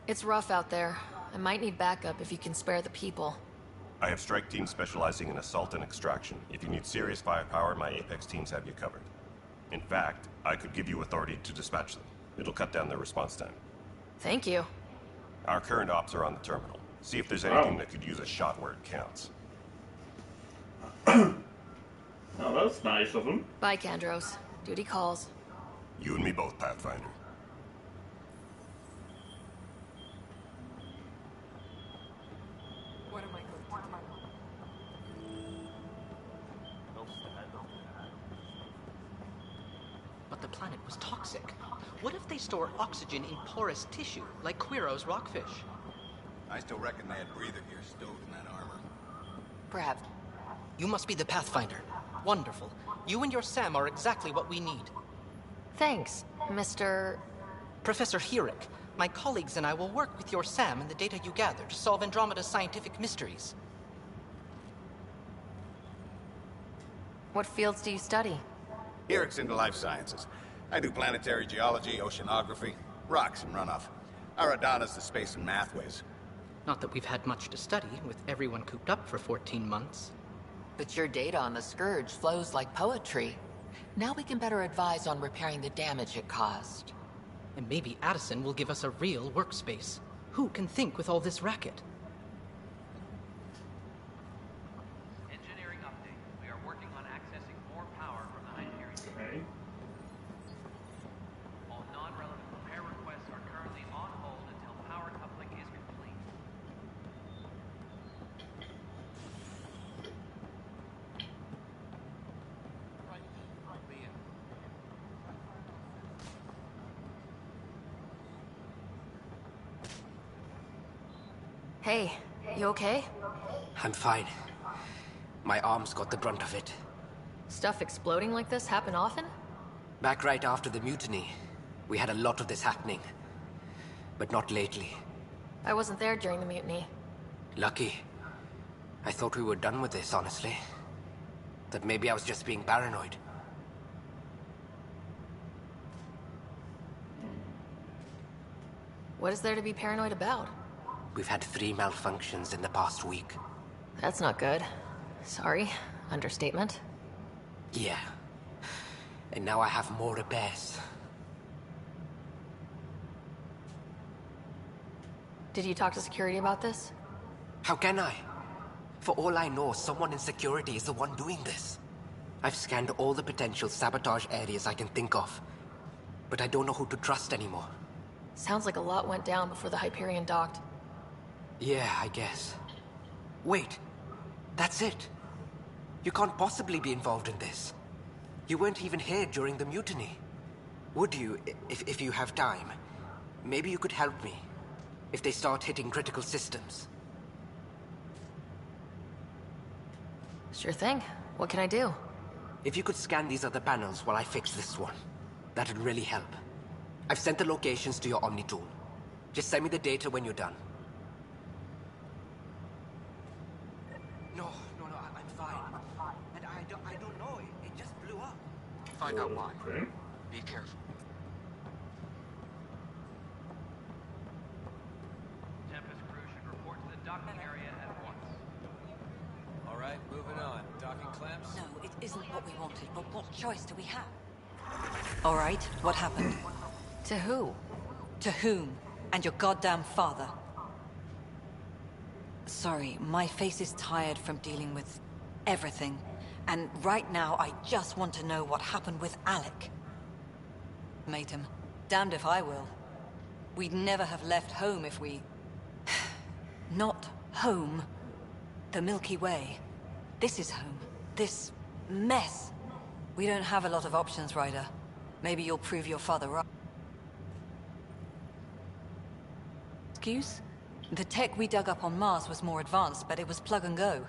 It's rough out there. I might need backup if you can spare the people. I have strike teams specializing in assault and extraction. If you need serious firepower, my Apex teams have you covered. In fact, I could give you authority to dispatch them. It'll cut down their response time. Thank you. Our current ops are on the terminal. See if there's anything that could use a shot where it counts. Oh, that's nice of him. Bye, Kandros. Duty calls. You and me both, Pathfinder. What am I going to But the planet was toxic. What if they store oxygen in porous tissue, like Quiro's rockfish? I still reckon they had breather gear stowed in that armor. Perhaps. You must be the Pathfinder. Wonderful. You and your Sam are exactly what we need. Thanks, Mr. Professor Herrick, my colleagues and I will work with your Sam and the data you gather to solve Andromeda's scientific mysteries. What fields do you study? Herrick's into life sciences. I do planetary geology, oceanography, rocks and runoff. Aradana's the space and math whiz. Not that we've had much to study, with everyone cooped up for 14 months. But your data on the Scourge flows like poetry. Now we can better advise on repairing the damage it caused. And maybe Addison will give us a real workspace. Who can think with all this racket? Engineering update. We are working on accessing more power from the Hyperion. Okay. All non-relevant repair requests are currently on hold until power coupling is complete. Hey, you okay? I'm fine. My arms got the brunt of it. Stuff exploding like this happen often? Back right after the mutiny, we had a lot of this happening. But not lately. I wasn't there during the mutiny. Lucky. I thought we were done with this, honestly. That maybe I was just being paranoid. What is there to be paranoid about? We've had 3 malfunctions in the past week. That's not good. Sorry. Understatement. Yeah. And now I have more repairs. Did you talk to security about this? How can I? For all I know, someone in security is the one doing this. I've scanned all the potential sabotage areas I can think of. But I don't know who to trust anymore. Sounds like a lot went down before the Hyperion docked. Yeah, I guess. Wait. That's it. You can't possibly be involved in this. You weren't even here during the mutiny. Would you, if you have time? Maybe you could help me. If they start hitting critical systems. Sure thing. What can I do? If you could scan these other panels while I fix this one, that'd really help. I've sent the locations to your Omni tool. Just send me the data when you're done. No, I'm fine. And I don't know, it just blew up. Find out why. Okay. Be careful. Tempest crew should report to the docking area at once. All right, moving on. Docking clamps? No, it isn't what we wanted, but what choice do we have? All right, what happened? To who? To whom? And your goddamn father. Sorry, my face is tired from dealing with everything. And right now, I just want to know what happened with Alec. Made him. Damned if I will. We'd never have left home if we... Not home. The Milky Way. This is home. This mess. We don't have a lot of options, Ryder. Maybe you'll prove your father right. Excuse? The tech we dug up on Mars was more advanced, but it was plug and go.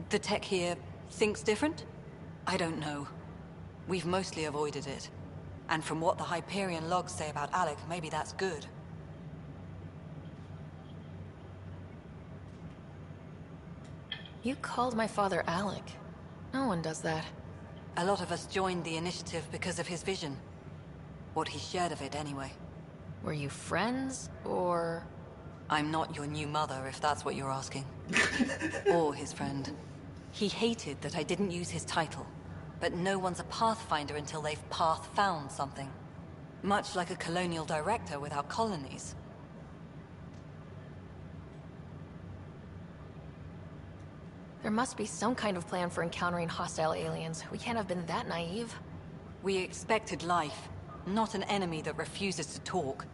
The tech here thinks different? I don't know. We've mostly avoided it. And from what the Hyperion logs say about Alec, maybe that's good. You called my father Alec. No one does that. A lot of us joined the initiative because of his vision. What he shared of it, anyway. Were you friends, or...? I'm not your new mother, if that's what you're asking. Or his friend. He hated that I didn't use his title. But no one's a pathfinder until they've path-found something. Much like a colonial director without colonies. There must be some kind of plan for encountering hostile aliens. We can't have been that naive. We expected life, not an enemy that refuses to talk.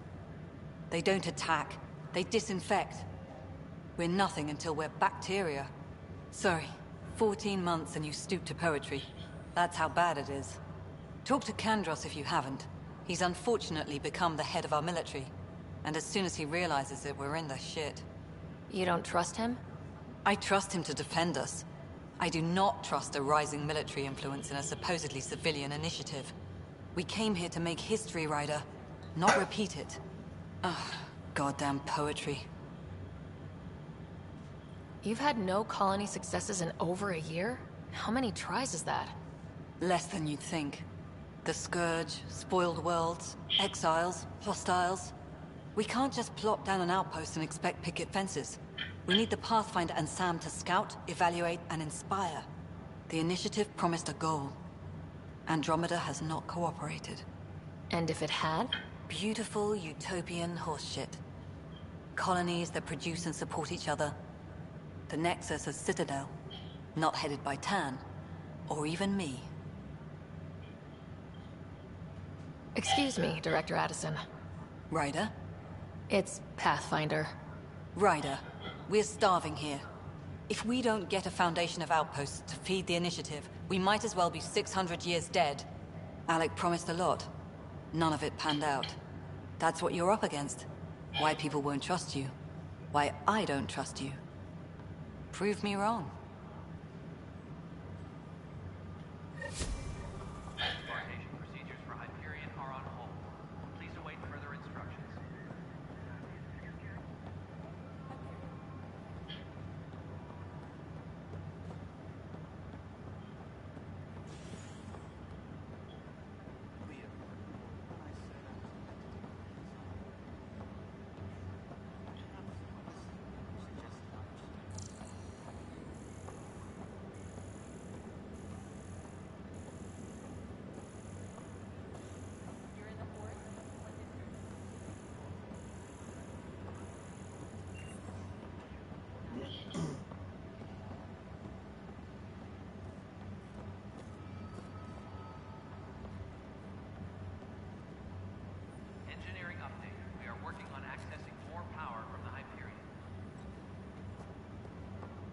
They don't attack, they disinfect. We're nothing until we're bacteria. Sorry, 14 months and you stoop to poetry. That's how bad it is. Talk to Kandros if you haven't. He's unfortunately become the head of our military. And as soon as he realizes it, we're in the shit. You don't trust him? I trust him to defend us. I do not trust a rising military influence in a supposedly civilian initiative. We came here to make history, Ryder, not repeat it. Ugh, goddamn poetry. You've had no colony successes in over a year? How many tries is that? Less than you'd think. The Scourge, spoiled worlds, exiles, hostiles. We can't just plop down an outpost and expect picket fences. We need the Pathfinder and Sam to scout, evaluate, and inspire. The initiative promised a goal. Andromeda has not cooperated. And if it had? Beautiful utopian horseshit. Colonies that produce and support each other. The Nexus a citadel, not headed by Tan, or even me. Excuse me, Director Addison. Ryder? It's Pathfinder. Ryder, we're starving here. If we don't get a foundation of outposts to feed the initiative, we might as well be 600 years dead. Alec promised a lot. None of it panned out. That's what you're up against. Why people won't trust you. Why I don't trust you. Prove me wrong. Debarkation procedures for Hyperion are on hold. Please await further instructions. Engineering update. We are working on accessing more power from the Hyperion.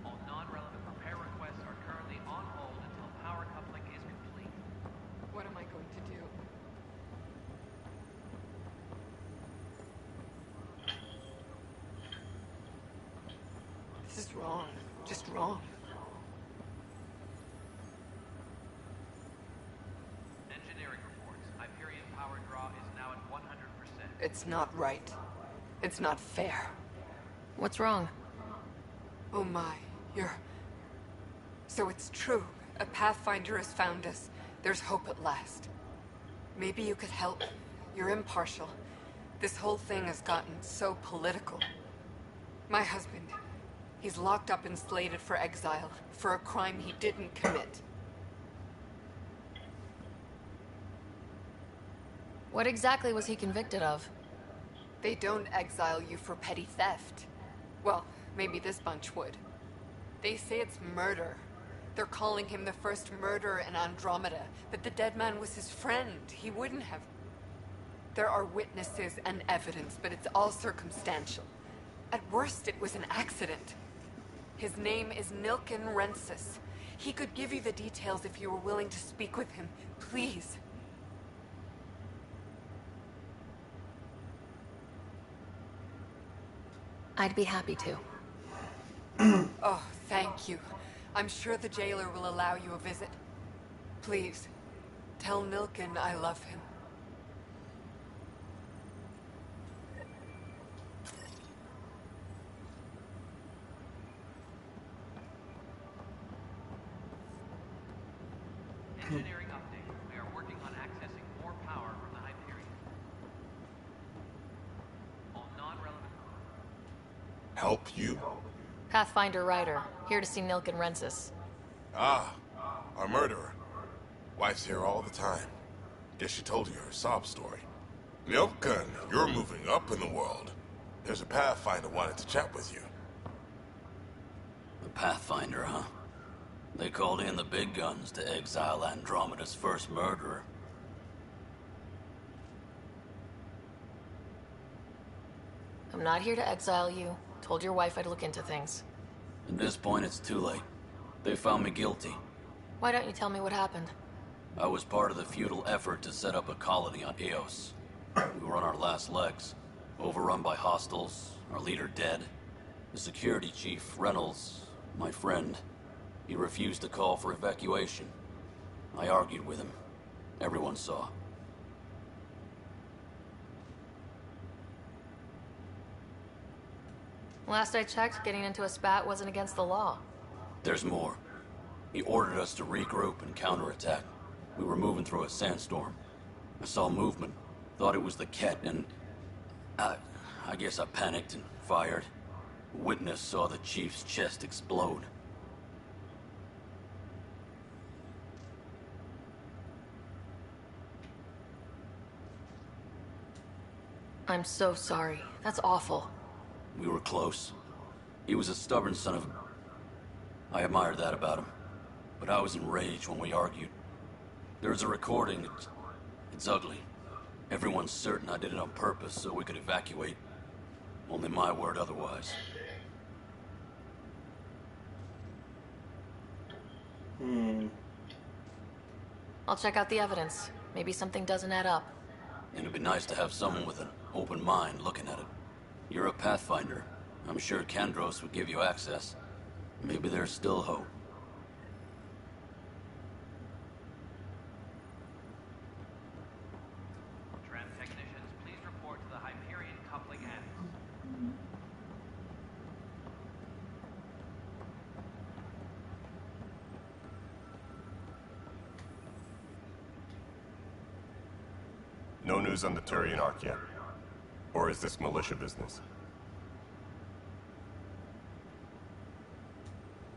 All non-relevant repair requests are currently on hold until power coupling is complete. What am I going to do? This is wrong. Just wrong. Engineering reports. Hyperion power draw is now at 100%. It's not right. It's not fair. What's wrong? Oh my, So it's true. A Pathfinder has found us. There's hope at last. Maybe you could help. You're impartial. This whole thing has gotten so political. My husband, he's locked up and slated for exile for a crime he didn't commit. What exactly was he convicted of? They don't exile you for petty theft. Well, maybe this bunch would. They say it's murder. They're calling him the first murderer in Andromeda, but the dead man was his friend. He wouldn't have. There are witnesses and evidence, but it's all circumstantial. At worst, it was an accident. His name is Nilken Rensis. He could give you the details if you were willing to speak with him. Please. I'd be happy to. Oh, thank you. I'm sure the jailer will allow you a visit. Please, tell Nilken I love him. Engineering update. We are working on accessing more power from the Hyperion. All non-relevant. help you? Pathfinder Ryder, here to see Nilken Rensis. Ah, our murderer. Wife's here all the time. Guess she told you her sob story. Nilken, you're moving up in the world. There's a Pathfinder wanted to chat with you. The Pathfinder, huh? They called in the big guns to exile Andromeda's first murderer. I'm not here to exile you. Told your wife I'd look into things. At this point, it's too late. They found me guilty. Why don't you tell me what happened? I was part of the futile effort to set up a colony on Eos. We were on our last legs, overrun by hostiles, our leader dead. The security chief, Reynolds, my friend, he refused to call for evacuation. I argued with him. Everyone saw. Last I checked, getting into a spat wasn't against the law. There's more. He ordered us to regroup and counterattack. We were moving through a sandstorm. I saw movement, thought it was the Ket, and I guess I panicked and fired. A witness saw the chief's chest explode. I'm so sorry. That's awful. We were close. He was a stubborn son of... I admired that about him. But I was enraged when we argued. There's a recording. It's ugly. Everyone's certain I did it on purpose so we could evacuate. Only my word otherwise. I'll check out the evidence. Maybe something doesn't add up. And it'd be nice to have someone with an open mind looking at it. You're a Pathfinder. I'm sure Kandros would give you access. Maybe there's still hope. Tram technicians, please report to the Hyperion coupling annex. No news on the Turian Ark yet. Or is this militia business?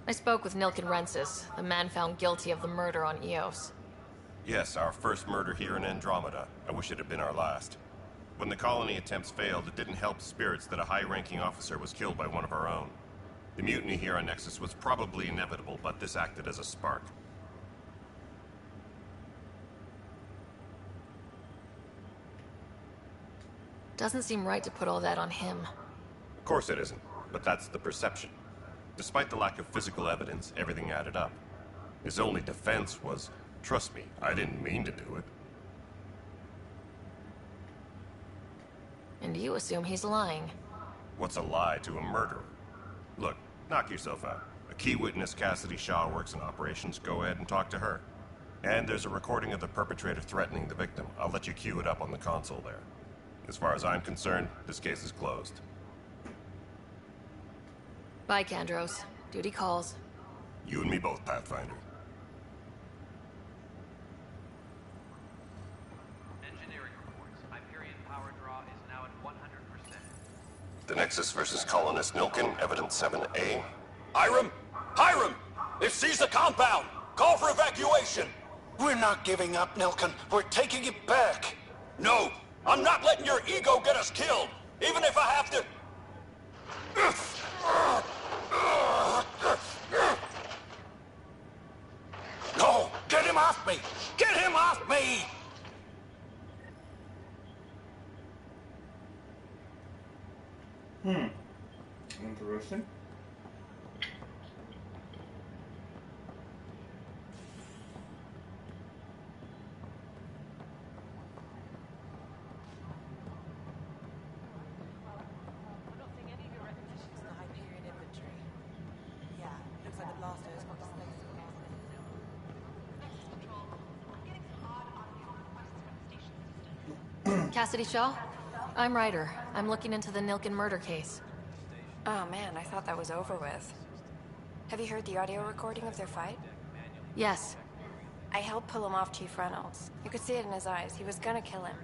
I spoke with Nilken Rensis, the man found guilty of the murder on Eos. Yes, our first murder here in Andromeda. I wish it had been our last. When the colony attempts failed, it didn't help spirits that a high-ranking officer was killed by one of our own. The mutiny here on Nexus was probably inevitable, but this acted as a spark. Doesn't seem right to put all that on him. Of course it isn't, but that's the perception. Despite the lack of physical evidence, everything added up. His only defense was, trust me, I didn't mean to do it. And you assume he's lying. What's a lie to a murderer? Look, knock yourself out. A key witness, Cassidy Shaw, works in operations. Go ahead and talk to her. And there's a recording of the perpetrator threatening the victim. I'll let you cue it up on the console there. As far as I'm concerned, this case is closed. Bye, Kandros. Duty calls. You and me both, Pathfinder. Engineering reports. Hyperion power draw is now at 100%. The Nexus versus colonist Nilken, evidence 7A. Hiram! Hiram! They've seized the compound! Call for evacuation! We're not giving up, Nilken. We're taking it back. No! I'm not letting your ego get us killed! Even if I have to... No! Get him off me! Get him off me! Interesting. Cassidy Shaw? I'm Ryder. I'm looking into the Nilken murder case. Oh man, I thought that was over with. Have you heard the audio recording of their fight? Yes. I helped pull him off Chief Reynolds. You could see it in his eyes. He was gonna kill him.